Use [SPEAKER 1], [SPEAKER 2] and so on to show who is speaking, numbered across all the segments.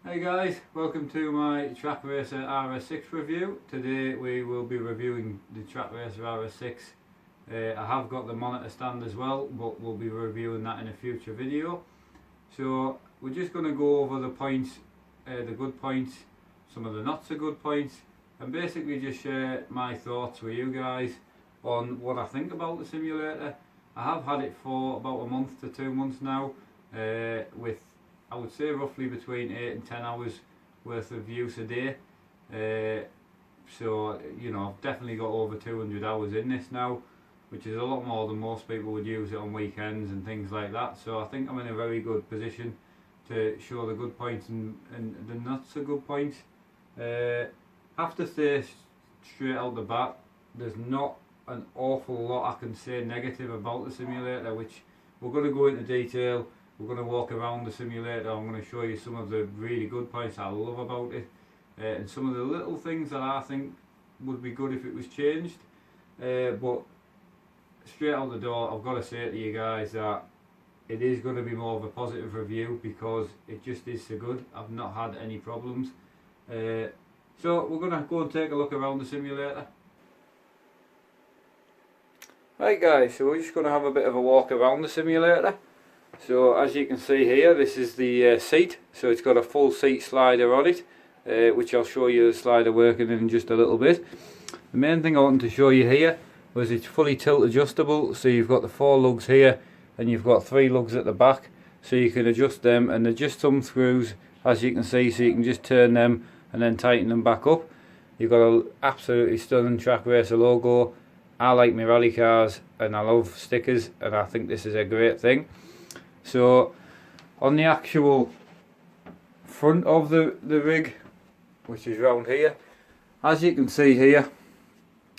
[SPEAKER 1] Hey guys, welcome to my Trak Racer RS6 review. Today we will be reviewing the Trak Racer RS6. I have got the monitor stand as well, but we'll be reviewing that in a future video. So we're just going to go over the points, the good points, some of the not so good points, and basically just share my thoughts with you guys on what I think about the simulator. I have had it for about a month to 2 months now, with I would say roughly between 8 and 10 hours worth of use a day. So you know, I've definitely got over 200 hours in this now, which is a lot more than most people would use it on weekends and things like that. So I think I'm in a very good position to show the good points and the not so good points. Have to say straight out the bat, there's not an awful lot I can say negative about the simulator, which we're going to go into detail. We're going to walk around the simulator. I'm going to show you some of the really good points I love about it, and some of the little things that I think would be good if it was changed. But straight out the door, I've got to say to you guys that it is going to be more of a positive review because it just is so good. I've not had any problems. So we're going to go and take a look around the simulator. Right guys, so we're just going to have a bit of a walk around the simulator. So as you can see here, this is the seat. So it's got a full seat slider on it, which I'll show you the slider working in just a little bit. The main thing I wanted to show you here was it's fully tilt adjustable. So you've got the 4 lugs here and you've got 3 lugs at the back, so you can adjust them, and they're just some screws as you can see, so you can just turn them and then tighten them back up. You've got an absolutely stunning Trak Racer logo. I like my rally cars and I love stickers, and I think this is a great thing. So on the actual front of the rig, which is round here, as you can see here,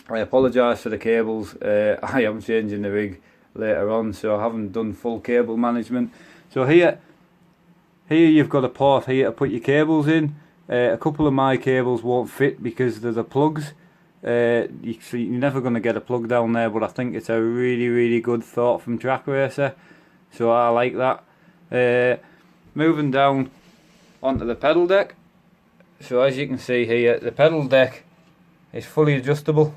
[SPEAKER 1] I apologise for the cables. I am changing the rig later on, so I haven't done full cable management. So here you've got a port here to put your cables in. A couple of my cables won't fit because they're the plugs. You're never going to get a plug down there, but I think it's a really good thought from Trak Racer. So I like that. Moving down onto the pedal deck. So as you can see here, the pedal deck is fully adjustable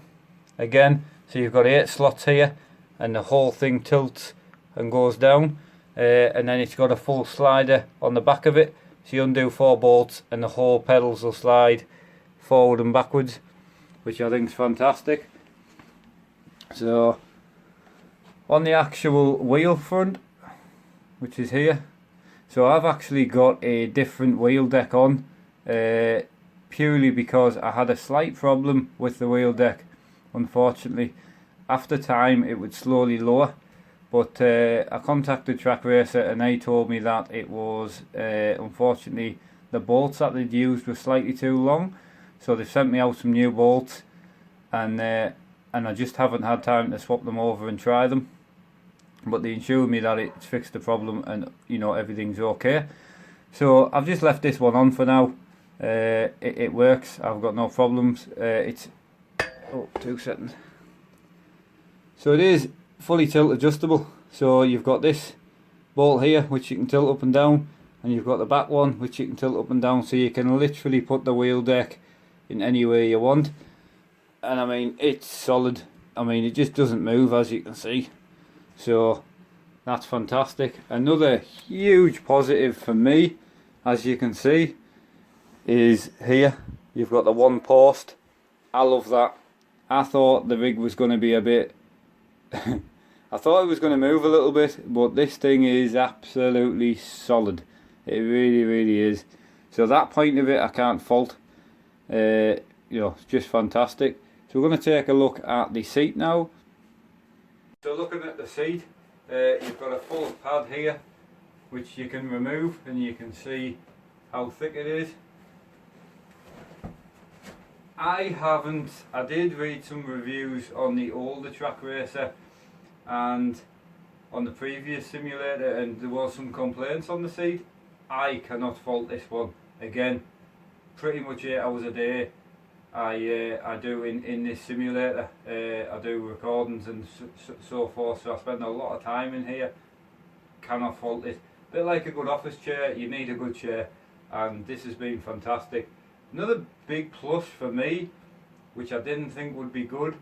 [SPEAKER 1] again. So you've got 8 slots here, and the whole thing tilts and goes down. And then it's got a full slider on the back of it. So you undo 4 bolts and the whole pedals will slide forward and backwards, which I think is fantastic. So on the actual wheel front, which is here, so I've actually got a different wheel deck on, purely because I had a slight problem with the wheel deck. Unfortunately, after time it would slowly lower, but I contacted Trak Racer and they told me that it was unfortunately the bolts that they'd used were slightly too long, so they sent me out some new bolts, and I just haven't had time to swap them over and try them. But they assured me that it's fixed the problem and you know everything's okay. So I've just left this one on for now. It works. I've got no problems. It's 2 seconds. So it is fully tilt adjustable. So you've got this bolt here which you can tilt up and down, and you've got the back one which you can tilt up and down. So you can literally put the wheel deck in any way you want. And I mean, it's solid. I mean, it just doesn't move, as you can see. So that's fantastic. Another huge positive for me, as you can see, is here you've got the 1 post. I love that. I thought the rig was going to be a bit I thought it was going to move a little bit, but this thing is absolutely solid. It really is. So that point of it I can't fault. You know, it's just fantastic. So we're going to take a look at the seat now. So looking at the seat, you've got a full pad here which you can remove, and you can see how thick it is. I did read some reviews on the older Trak Racer and on the previous simulator, and there were some complaints on the seat. I cannot fault this one. Again, pretty much 8 hours a day I do in this simulator. I do recordings and so forth, so I spend a lot of time in here. Cannot fault it. Bit like a good office chair, you need a good chair. and this has been fantastic. Another big plus for me, which I didn't think would be good,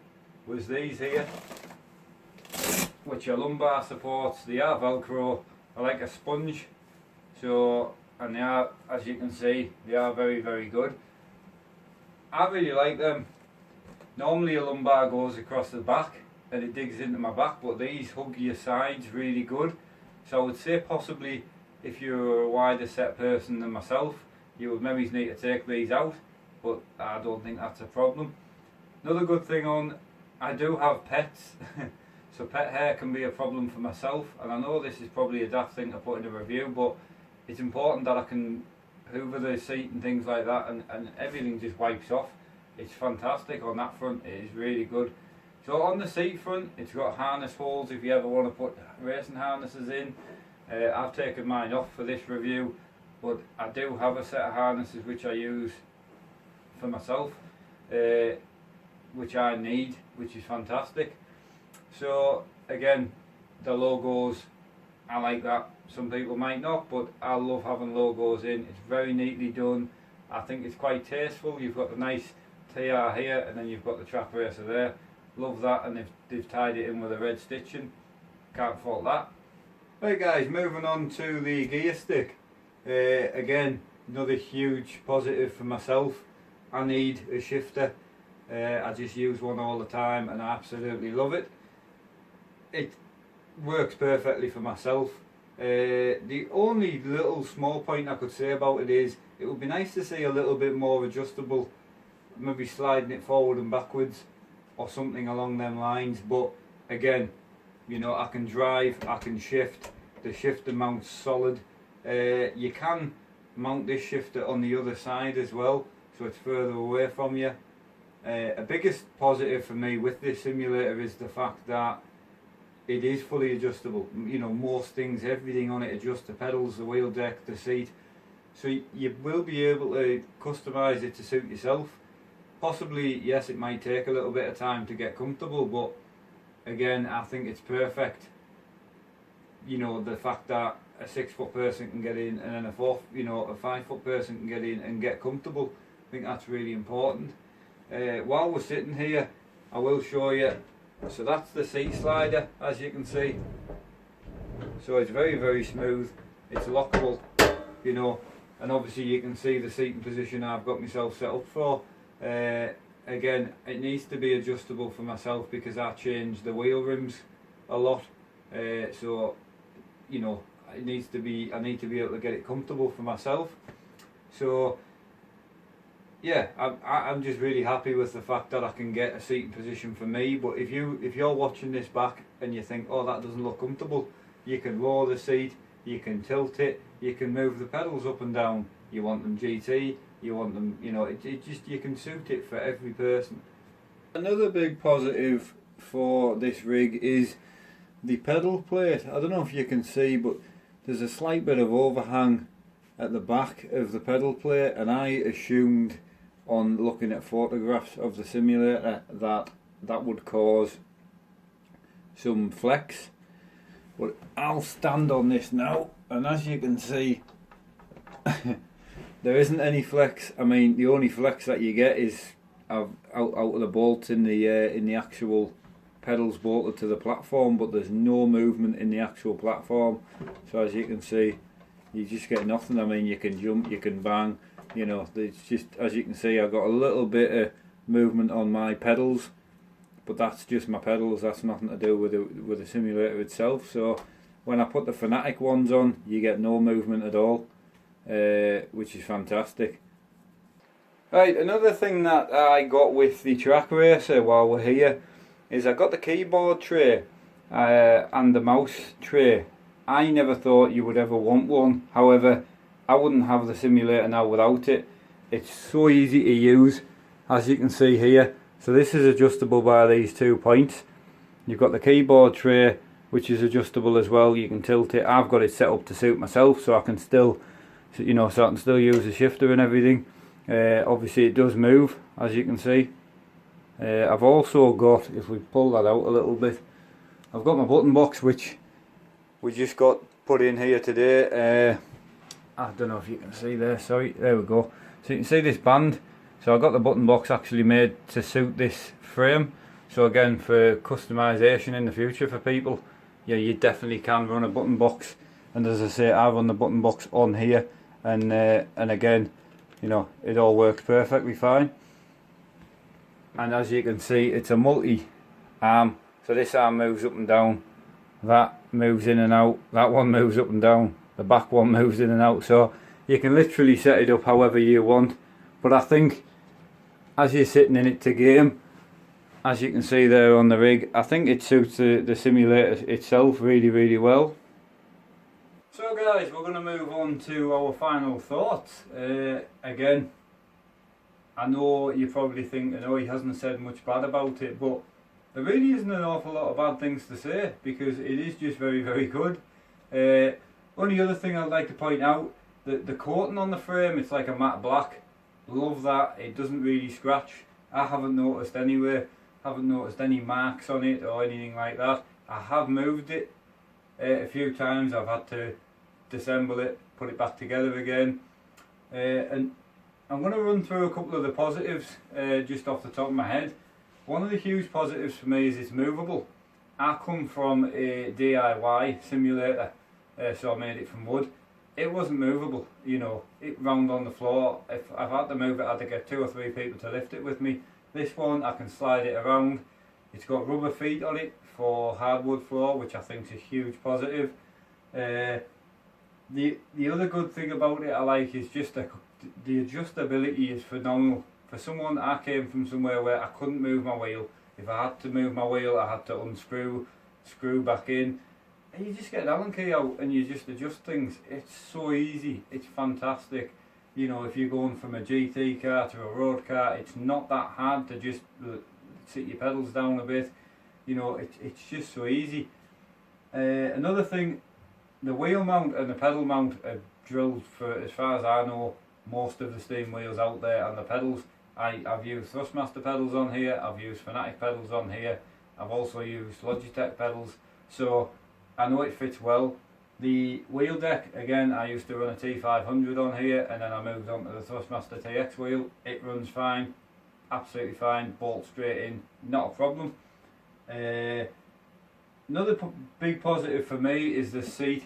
[SPEAKER 1] was these here, which are lumbar supports. They are Velcro, are like a sponge, so, and they are, as you can see, they are very, very good. I really like them. Normally a lumbar goes across the back and it digs into my back, but these hug your sides really good. So I would say possibly if you're a wider set person than myself, you would maybe need to take these out, but I don't think that's a problem. Another good thing on, I do have pets, so pet hair can be a problem for myself, and I know this is probably a daft thing to put in a review, but it's important that I can hoover the seat and things like that, and everything just wipes off. It's fantastic on that front, it is really good. So on the seat front, it's got harness holes if you ever want to put racing harnesses in. I've taken mine off for this review, but I do have a set of harnesses which I use for myself, which I need, which is fantastic. So again, the logos, I like that. Some people might not, but I love having logos in. It's very neatly done. I think it's quite tasteful. You've got the nice TR here, and then you've got the Trak racer there. Love that, and they've tied it in with a red stitching. Can't fault that. Right guys, moving on to the gear stick. Again, another huge positive for myself. I need a shifter. I just use one all the time and I absolutely love it. It works perfectly for myself. The only little small point I could say about it is it would be nice to see a little bit more adjustable, maybe sliding it forward and backwards or something along them lines, but again, you know, I can drive, I can shift, the shifter mounts solid. You can mount this shifter on the other side as well, so it's further away from you. A biggest positive for me with this simulator is the fact that it is fully adjustable. You know, most things, everything on it adjusts, the pedals, the wheel deck, the seat, so you will be able to customise it to suit yourself. Possibly, yes, it might take a little bit of time to get comfortable, but again, I think it's perfect. You know, the fact that a 6 foot person can get in and then a 5 foot person can get in and get comfortable. I think that's really important. While we're sitting here, I will show you. So that's the seat slider, as you can see. So it's very, very smooth. It's lockable, you know, and obviously you can see the seating position I've got myself set up for. Again, it needs to be adjustable for myself because I change the wheel rims a lot. So, you know, it needs to be. I need to be able to get it comfortable for myself. So, yeah, I'm just really happy with the fact that I can get a seating position for me. But if you're watching this back and you think, oh, that doesn't look comfortable, you can lower the seat, you can tilt it, you can move the pedals up and down. You want them GT, you want them, you know, it just, you can suit it for every person. Another big positive for this rig is the pedal plate. I don't know if you can see, but there's a slight bit of overhang at the back of the pedal plate, and I assumed on looking at photographs of the simulator that that would cause some flex, but I'll stand on this now, and as you can see there isn't any flex. I mean, the only flex that you get is out of the bolts in the actual pedals bolted to the platform, but there's no movement in the actual platform. So as you can see, you just get nothing. I mean, you can jump, you can bang, you know, it's just, as you can see, I've got a little bit of movement on my pedals, but that's just my pedals, that's nothing to do with the simulator itself. So when I put the Fanatic ones on, you get no movement at all, which is fantastic. Right, another thing that I got with the Trak Racer while we're here is I got the keyboard tray and the mouse tray. I never thought you would ever want one, however I wouldn't have the simulator now without it. It's so easy to use, as you can see here. So this is adjustable by these 2 points. You've got the keyboard tray, which is adjustable as well. You can tilt it. I've got it set up to suit myself, so I can still, you know, so I can still use the shifter and everything. Obviously it does move, as you can see. I've also got, if we pull that out a little bit, I've got my button box, which we just got put in here today. I don't know if you can see there, sorry, there we go. So you can see this band. So I got the button box actually made to suit this frame. So again, for customization in the future for people, yeah, you definitely can run a button box. And as I say, I run the button box on here, and again, you know, it all works perfectly fine. And as you can see, it's a multi-arm. So this arm moves up and down, that moves in and out, that one moves up and down, the back one moves in and out. So you can literally set it up however you want. But I think as you're sitting in it to game, as you can see there on the rig, I think it suits the simulator itself really, really well. So guys, we're going to move on to our final thoughts. Again, I know you're probably thinking, oh, he hasn't said much bad about it, but there really isn't an awful lot of bad things to say, because it is just very, very good. Only other thing I'd like to point out, the coating on the frame, it's like a matte black. Love that. It doesn't really scratch. I haven't noticed anywhere. Haven't noticed any marks on it or anything like that. I have moved it a few times. I've had to disassemble it, put it back together again, and I'm going to run through a couple of the positives just off the top of my head. One of the huge positives for me is it's movable. I come from a DIY simulator, so I made it from wood. It wasn't movable, you know, it round on the floor. If I've had to move it, I had to get 2 or 3 people to lift it with me. This one, I can slide it around. It's got rubber feet on it for hardwood floor, which I think is a huge positive. The other good thing about it I like is just the adjustability is phenomenal. For someone, I came from somewhere where I couldn't move my wheel. If I had to move my wheel, I had to unscrew, screw back in. And you just get an Allen key out and you just adjust things. It's so easy, it's fantastic. You know, if you're going from a GT car to a road car, it's not that hard to just sit your pedals down a bit. You know, it's just so easy. Another thing, the wheel mount and the pedal mount are drilled for, as far as I know, most of the steam wheels out there, and the pedals. I've used Thrustmaster pedals on here, I've used Fanatic pedals on here, I've also used Logitech pedals, so I know it fits well. The wheel deck, again, I used to run a T500 on here, and then I moved on to the Thrustmaster TX wheel. It runs fine, absolutely fine, bolt straight in, not a problem. Another big positive for me is the seat.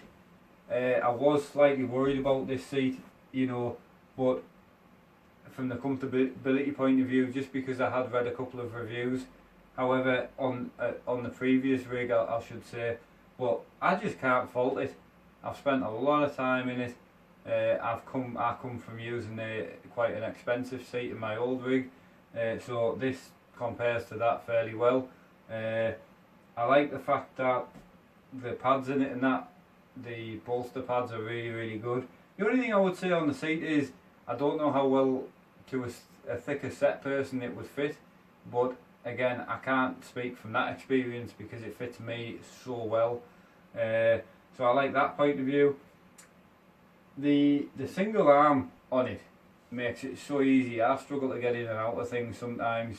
[SPEAKER 1] I was slightly worried about this seat, you know, but from the comfortability point of view, just because I had read a couple of reviews, however, on the previous rig, I should say, but I just can't fault it. I've spent a lot of time in it. I come from using quite an expensive seat in my old rig, so this compares to that fairly well. I like the fact that the pads in it and that, the bolster pads are really, really good. The only thing I would say on the seat is, I don't know how well to a thicker set person it would fit, but again, I can't speak from that experience because it fits me so well. So I like that point of view. The single arm on it makes it so easy. I struggle to get in and out of things sometimes,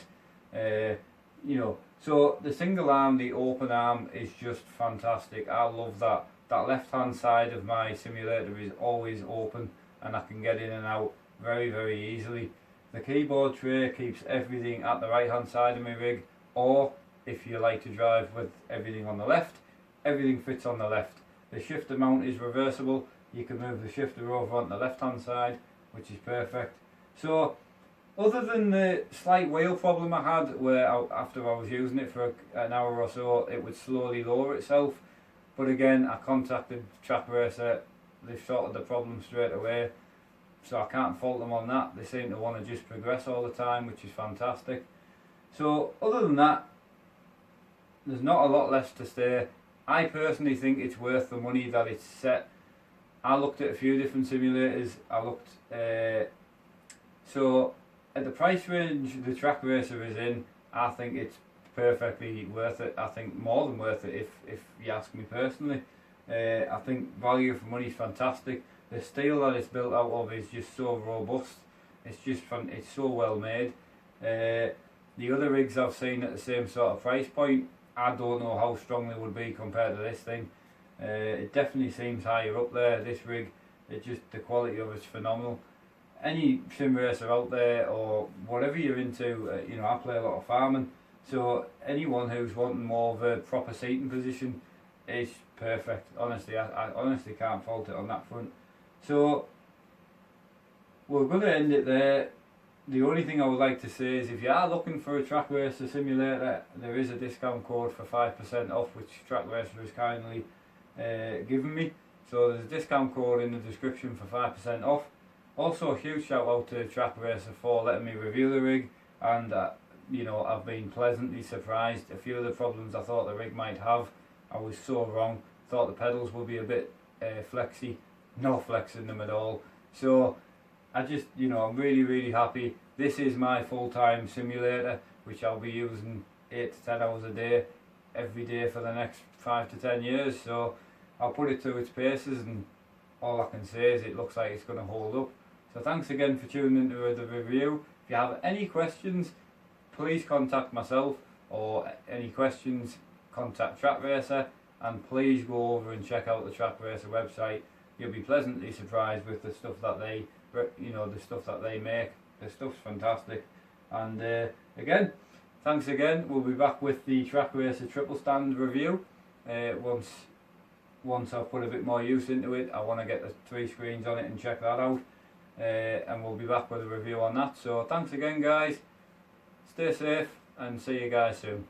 [SPEAKER 1] you know. So the single arm, the open arm, is just fantastic. I love that. That left hand side of my simulator is always open and I can get in and out very, very easily. The keyboard tray keeps everything at the right hand side of my rig, or if you like to drive with everything on the left, everything fits on the left. The shifter mount is reversible. You can move the shifter over on the left hand side, which is perfect. So other than the slight wheel problem I had, where after I was using it for an hour or so, it would slowly lower itself. But again, I contacted Trak Racer, they sorted the problem straight away, so I can't fault them on that. They seem to want to just progress all the time, which is fantastic. So other than that, there's not a lot less to say. I personally think it's worth the money that it's set. I looked at a few different simulators. I looked, so at the price range the Trak Racer is in, I think it's perfectly worth it. I think more than worth it if you ask me personally. I think value for money is fantastic. The steel that it's built out of is just so robust. It's just fun. It's so well made. The other rigs I've seen at the same sort of price point, I don't know how strong they would be compared to this thing. It definitely seems higher up there. This rig the quality of it's phenomenal. Any sim racer out there or whatever you're into, you know, I play a lot of farming, so anyone who's wanting more of a proper seating position is perfect. Honestly, I honestly can't fault it on that front. So we're going to end it there. The only thing I would like to say is if you are looking for a Trak Racer simulator, there is a discount code for 5% off, which Trak Racer has kindly given me. So there's a discount code in the description for 5% off. Also, a huge shout out to Trak Racer for letting me review the rig, and you know, I've been pleasantly surprised. A few of the problems I thought the rig might have, I was so wrong. Thought the pedals would be a bit flexy, no flex in them at all. So I just, you know, I'm really happy. This is my full-time simulator, which I'll be using 8 to 10 hours a day, every day for the next 5 to 10 years. So I'll put it through its paces, and all I can say is it looks like it's going to hold up. So thanks again for tuning into the review. If you have any questions, please contact myself, or any questions, contact Trak Racer, and please go over and check out the Trak Racer website. You'll be pleasantly surprised with the stuff that they, you know, the stuff that they make. The stuff's fantastic. And again, thanks again. We'll be back with the Trak Racer triple stand review once I've put a bit more use into it. I want to get the 3 screens on it and check that out, and we'll be back with a review on that. So thanks again guys, stay safe and see you guys soon.